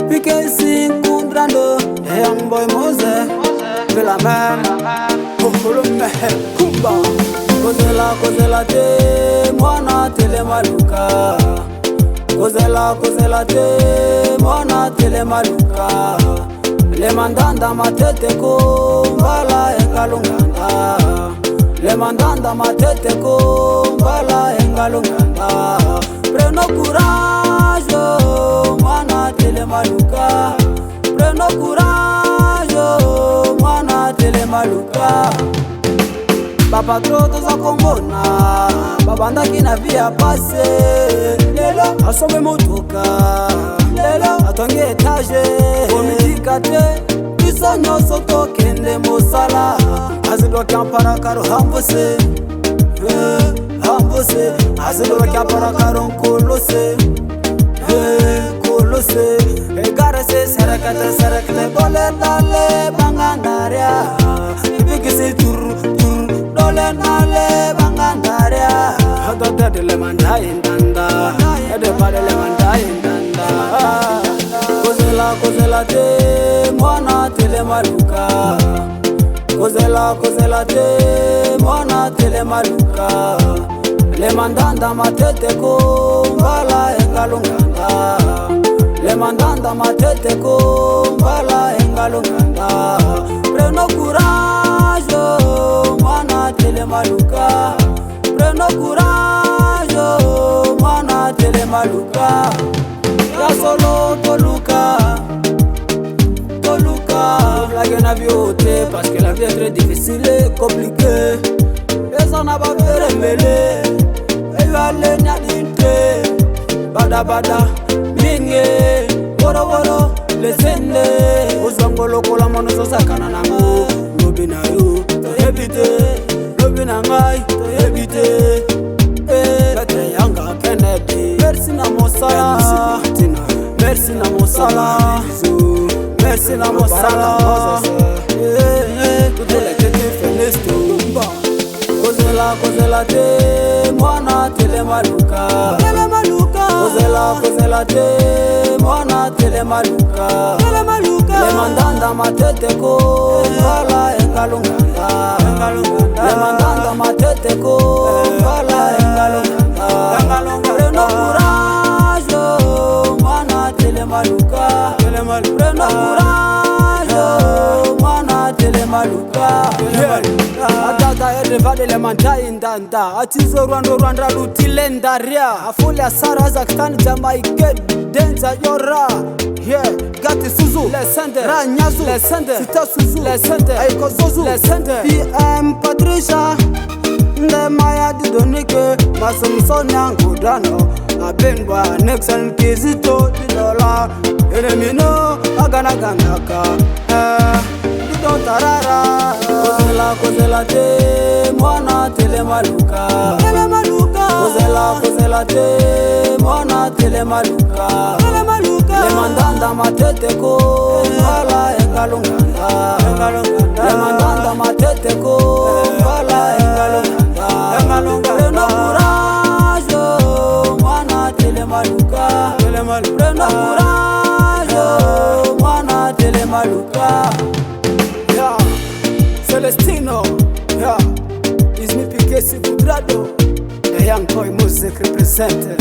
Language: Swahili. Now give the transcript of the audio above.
PKC Kundrando, Young Boy Mose, Villa Man, Kumbulume, Kumba, Kozela te, Mwana Telemaluka, Kozela te, Mwana Telemaluka, Le mandanda matete ko, Mbala engalunganda, Le mandanda matete ko, Mbala engalunganda, Preno courage, Mwana Telemaluka, Preno courage, Mwana Telemaluka. Papa troto za kombona, babanda kina via passe. Lelo asome motoka, lelo atongi etage. Komitika te, biso nyoso tokende mosala. Azido kampara karo hambose, hambose. Azido kampara karo kolose, kolose. Egarese serekete bole dale bangandaria. Ibikisi turu dole nale bangandaria. Adote dele mandai ndanda, ede padele mandai ndanda. Kozela te, Mwana Telemaluka. Kozela te, Mwana Telemaluka. Le mandanda matete ko, Mbala engalunganda. Le mandanda matete ko, Mbala engalunganda. Preno courage, Mwana Telemaluka. Preno courage, Mwana Telemaluka. Ya solo toluka, blague na vie ôté, parce que la vie est très difficile et compliquée. Et ça n'a pas fait remêler, et you allez nyadinte. Bada, minge, woro, les sende. Uzongolo kola mono sosakana nango. Lobi na yo, to ebite, lobi na ngai, to ebite. Petre yanga Kennedy, merci na mosala. Merci na mosala, merci na mosala. Toutes les têtes fenesto. Kozela te, Mwana Telemaluka. Kozela te, Mwana Telemaluka. Le mandanda matete ko, Mbala engalunganda. Le mandanda matete ko, Mbala engalunganda. Preno courage, Mwana Telemaluka. Preno courage, Mwana Telemaluka. Atata edevade le mandai ndanda. Atizo Rwanda lutile ndaria. Afule asara zakitani Jamaike denza yora. Yeah, Gati Suzu, Lesende, Ranyazu, Lesende, Sita Suzu, Lesende, Aiko Zozu, Lesende, PM Patricia, Ndemaya Didonike, Masumsoni Angudano, Abenwa, Nexon Kizito, Didola, Elemino, Aganaganaka, Dido Tarara. Kozela te, Mwana Telemaluka. Kozela te, Mwana Telemaluka. Le mandanda matete ko, Mbala engalunganda. Le mandanda matete ko, Mbala engalunganda. Preno courage, Mwana Telemaluka. Preno courage, Mwana Telemaluka. Yeah, Celestino, yeah, is me PKC Kundrando. The Young Boy Music represented.